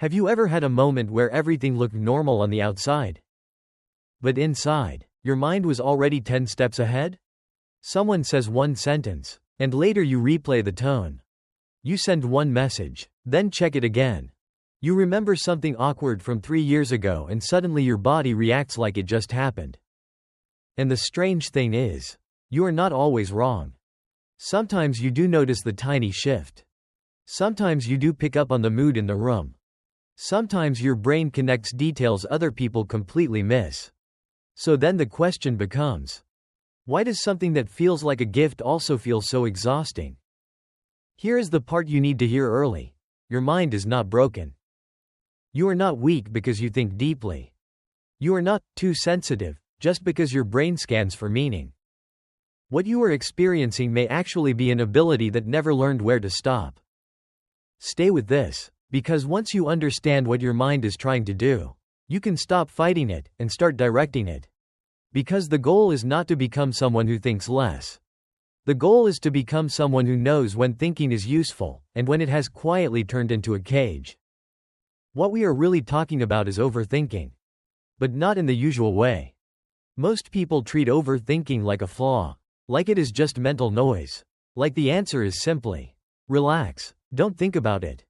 Have you ever had a moment where everything looked normal on the outside? But inside, your mind was already 10 steps ahead? Someone says one sentence, and later you replay the tone. You send one message, then check it again. You remember something awkward from 3 years ago and suddenly your body reacts like it just happened. And the strange thing is, you are not always wrong. Sometimes you do notice the tiny shift. Sometimes you do pick up on the mood in the room. Sometimes your brain connects details other people completely miss. So then the question becomes, why does something that feels like a gift also feel so exhausting? Here is the part you need to hear early. Your mind is not broken. You are not weak because you think deeply. You are not too sensitive just because your brain scans for meaning. What you are experiencing may actually be an ability that never learned where to stop. Stay with this, because once you understand what your mind is trying to do, you can stop fighting it and start directing it. Because the goal is not to become someone who thinks less. The goal is to become someone who knows when thinking is useful and when it has quietly turned into a cage. What we are really talking about is overthinking. But not in the usual way. Most people treat overthinking like a flaw, like it is just mental noise, like the answer is simply, relax, don't think about it.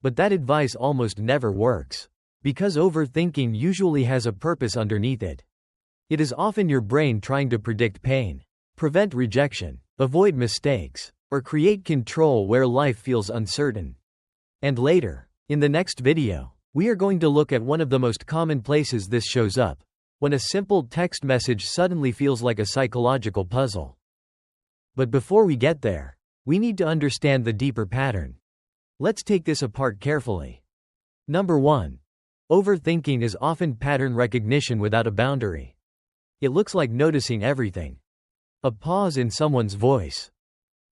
But that advice almost never works, because overthinking usually has a purpose underneath it. It is often your brain trying to predict pain, prevent rejection, avoid mistakes, or create control where life feels uncertain. And later, in the next video, we are going to look at one of the most common places this shows up, when a simple text message suddenly feels like a psychological puzzle. But before we get there, we need to understand the deeper pattern. Let's take this apart carefully. Number 1. Overthinking is often pattern recognition without a boundary. It looks like noticing everything. A pause in someone's voice.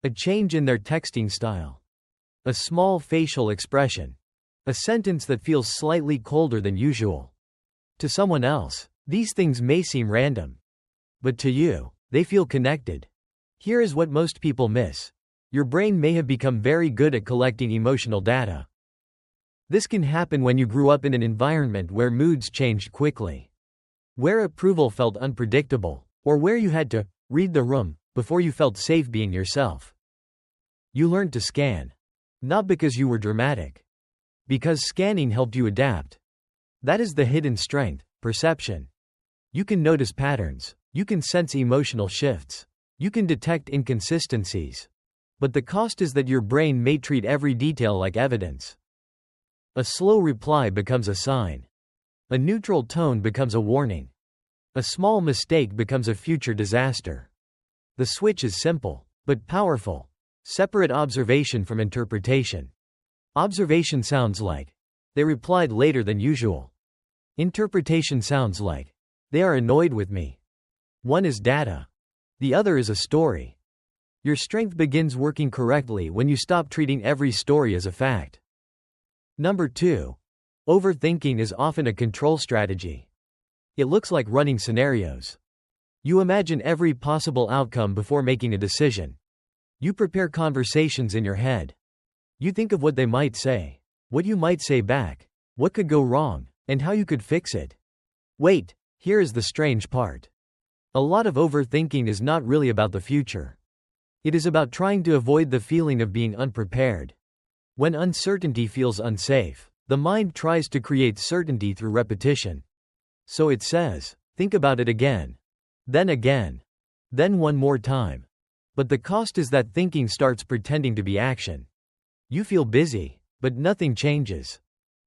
A change in their texting style. A small facial expression. A sentence that feels slightly colder than usual. To someone else, these things may seem random. But to you, they feel connected. Here is what most people miss. Your brain may have become very good at collecting emotional data. This can happen when you grew up in an environment where moods changed quickly. Where approval felt unpredictable, or where you had to read the room before you felt safe being yourself. You learned to scan. Not because you were dramatic. Because scanning helped you adapt. That is the hidden strength, perception. You can notice patterns. You can sense emotional shifts. You can detect inconsistencies. But the cost is that your brain may treat every detail like evidence. A slow reply becomes a sign. A neutral tone becomes a warning. A small mistake becomes a future disaster. The switch is simple, but powerful. Separate observation from interpretation. Observation sounds like, they replied later than usual. Interpretation sounds like, they are annoyed with me. One is data. The other is a story. Your strength begins working correctly when you stop treating every story as a fact. Number 2. Overthinking is often a control strategy. It looks like running scenarios. You imagine every possible outcome before making a decision. You prepare conversations in your head. You think of what they might say, what you might say back, what could go wrong, and how you could fix it. Wait, here is the strange part. A lot of overthinking is not really about the future. It is about trying to avoid the feeling of being unprepared. When uncertainty feels unsafe, the mind tries to create certainty through repetition. So it says, think about it again. Then one more time. But the cost is that thinking starts pretending to be action. You feel busy, but nothing changes.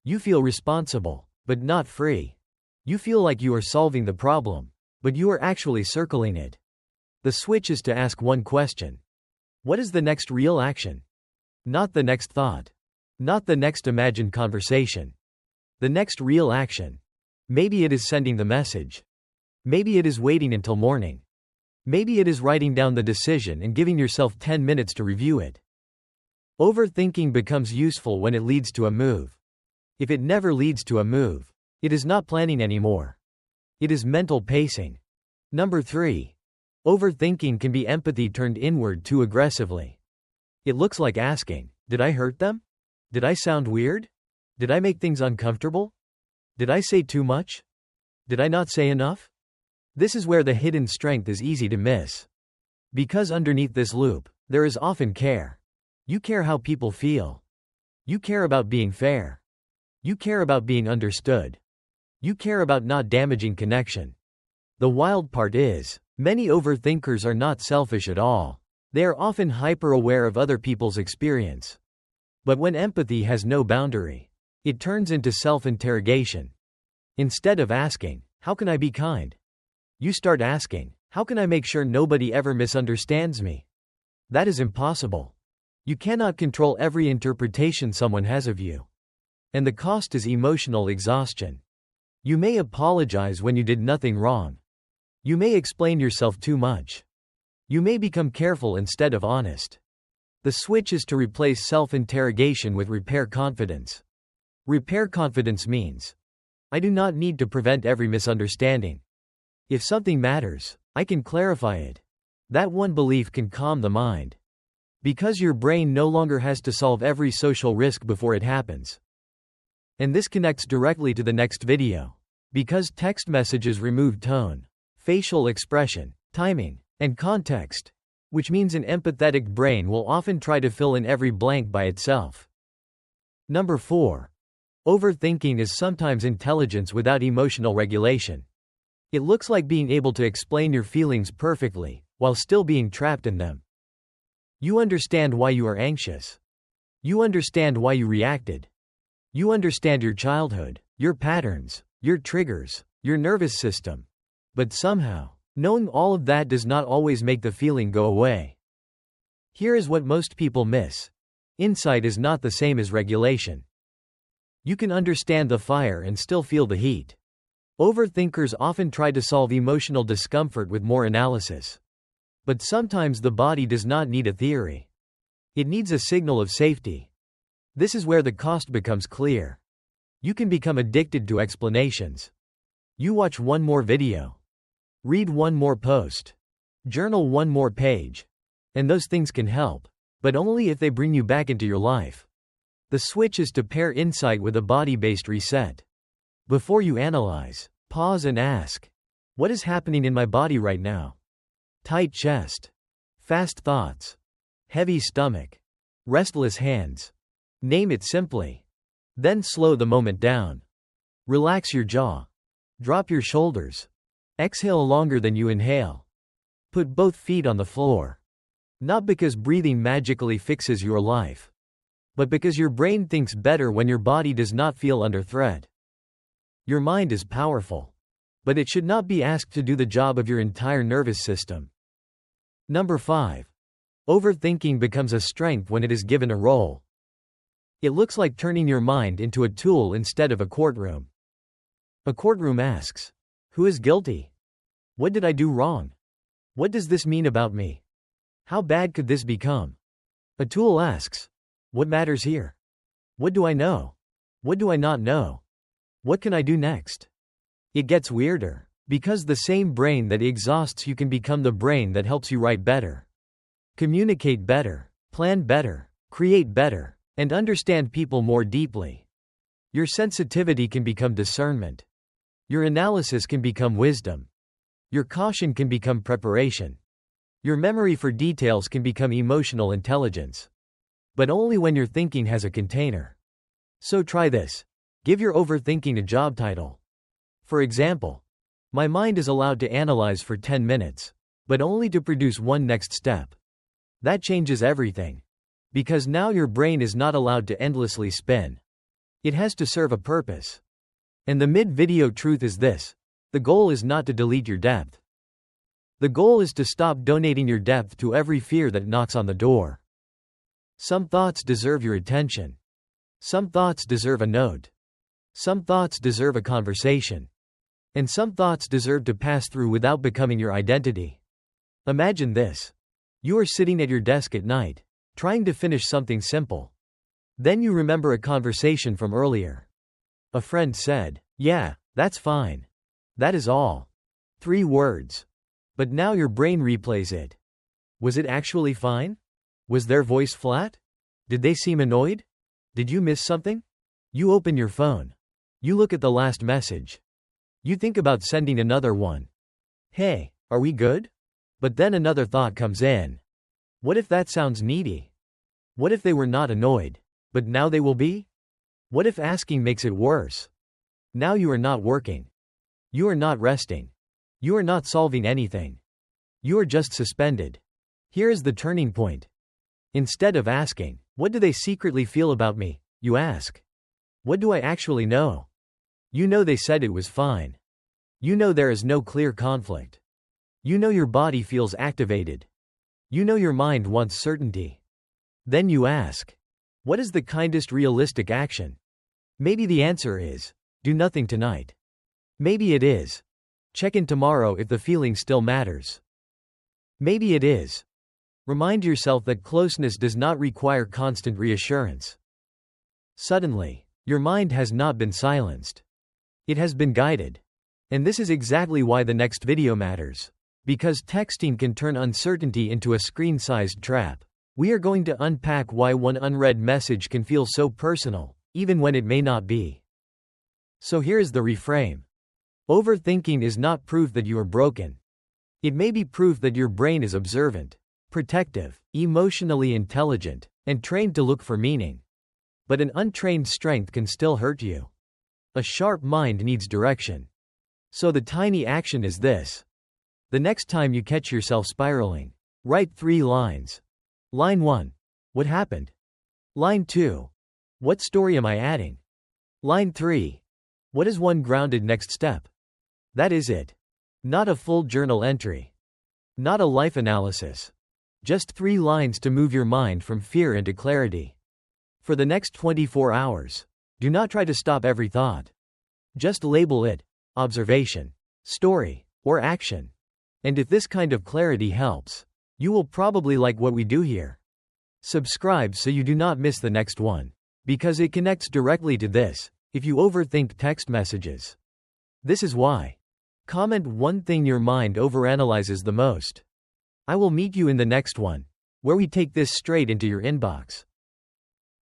You feel responsible, but not free. You feel like you are solving the problem, but you are actually circling it. The switch is to ask one question. What is the next real action? Not the next thought. Not the next imagined conversation. The next real action. Maybe it is sending the message. Maybe it is waiting until morning. Maybe it is writing down the decision and giving yourself 10 minutes to review it. Overthinking becomes useful when it leads to a move. If it never leads to a move, it is not planning anymore. It is mental pacing. Number 3. Overthinking can be empathy turned inward too aggressively. It looks like asking, did I hurt them? Did I sound weird? Did I make things uncomfortable? Did I say too much? Did I not say enough? This is where the hidden strength is easy to miss. Because underneath this loop, there is often care. You care how people feel. You care about being fair. You care about being understood. You care about not damaging connection. The wild part is, many overthinkers are not selfish at all. They are often hyper-aware of other people's experience. But when empathy has no boundary, it turns into self-interrogation. Instead of asking, "How can I be kind?" you start asking, "How can I make sure nobody ever misunderstands me?" That is impossible. You cannot control every interpretation someone has of you. And the cost is emotional exhaustion. You may apologize when you did nothing wrong. You may explain yourself too much. You may become careful instead of honest. The switch is to replace self-interrogation with repair confidence. Repair confidence means, I do not need to prevent every misunderstanding. If something matters, I can clarify it. That one belief can calm the mind. Because your brain no longer has to solve every social risk before it happens. And this connects directly to the next video. Because text messages remove tone, facial expression, timing, and context, which means an empathetic brain will often try to fill in every blank by itself. Number 4. Overthinking is sometimes intelligence without emotional regulation. It looks like being able to explain your feelings perfectly, while still being trapped in them. You understand why you are anxious. You understand why you reacted. You understand your childhood, your patterns, your triggers, your nervous system. But somehow, knowing all of that does not always make the feeling go away. Here is what most people miss. Insight is not the same as regulation. You can understand the fire and still feel the heat. Overthinkers often try to solve emotional discomfort with more analysis. But sometimes the body does not need a theory. It needs a signal of safety. This is where the cost becomes clear. You can become addicted to explanations. You watch one more video. Read one more post. Journal one more page. And those things can help, but only if they bring you back into your life. The switch is to pair insight with a body-based reset. Before you analyze, pause and ask, what is happening in my body right now? Tight chest. Fast thoughts. Heavy stomach. Restless hands. Name it simply. Then slow the moment down. Relax your jaw. Drop your shoulders. Exhale longer than you inhale. Put both feet on the floor. Not because breathing magically fixes your life, but because your brain thinks better when your body does not feel under threat. Your mind is powerful, but it should not be asked to do the job of your entire nervous system. Number 5. Overthinking becomes a strength when it is given a role. It looks like turning your mind into a tool instead of a courtroom. A courtroom asks, who is guilty? What did I do wrong? What does this mean about me? How bad could this become? A tool asks, what matters here? What do I know? What do I not know? What can I do next? It gets weirder, because the same brain that exhausts you can become the brain that helps you write better, communicate better, plan better, create better, and understand people more deeply. Your sensitivity can become discernment. Your analysis can become wisdom. Your caution can become preparation. Your memory for details can become emotional intelligence. But only when your thinking has a container. So try this. Give your overthinking a job title. For example, my mind is allowed to analyze for 10 minutes, but only to produce one next step. That changes everything. Because now your brain is not allowed to endlessly spin. It has to serve a purpose. And the mid-video truth is this. The goal is not to delete your depth. The goal is to stop donating your depth to every fear that knocks on the door. Some thoughts deserve your attention. Some thoughts deserve a note. Some thoughts deserve a conversation. And some thoughts deserve to pass through without becoming your identity. Imagine this. You are sitting at your desk at night, trying to finish something simple. Then you remember a conversation from earlier. A friend said, "Yeah, that's fine. That is all." 3 words. But now your brain replays it. Was it actually fine? Was their voice flat? Did they seem annoyed? Did you miss something? You open your phone. You look at the last message. You think about sending another one. Hey, are we good? But then another thought comes in. What if that sounds needy? What if they were not annoyed, but now they will be? What if asking makes it worse? Now you are not working. You are not resting. You are not solving anything. You are just suspended. Here is the turning point. Instead of asking, what do they secretly feel about me? You ask, what do I actually know? You know they said it was fine. You know there is no clear conflict. You know your body feels activated. You know your mind wants certainty. Then you ask, what is the kindest realistic action? Maybe the answer is, do nothing tonight. Maybe it is, check in tomorrow if the feeling still matters. Maybe it is, remind yourself that closeness does not require constant reassurance. Suddenly, your mind has not been silenced. It has been guided. And this is exactly why the next video matters. Because texting can turn uncertainty into a screen-sized trap. We are going to unpack why one unread message can feel so personal, even when it may not be. So here is the reframe. Overthinking is not proof that you are broken. It may be proof that your brain is observant, protective, emotionally intelligent, and trained to look for meaning. But an untrained strength can still hurt you. A sharp mind needs direction. So the tiny action is this. The next time you catch yourself spiraling, write 3 lines. Line 1. What happened? Line 2. What story am I adding? Line 3. What is one grounded next step? That is it. Not a full journal entry. Not a life analysis. Just 3 lines to move your mind from fear into clarity. For the next 24 hours, do not try to stop every thought. Just label it observation, story, or action. And if this kind of clarity helps, you will probably like what we do here. Subscribe so you do not miss the next one. Because it connects directly to this, if you overthink text messages. This is why. Comment one thing your mind overanalyzes the most. I will meet you in the next one, where we take this straight into your inbox.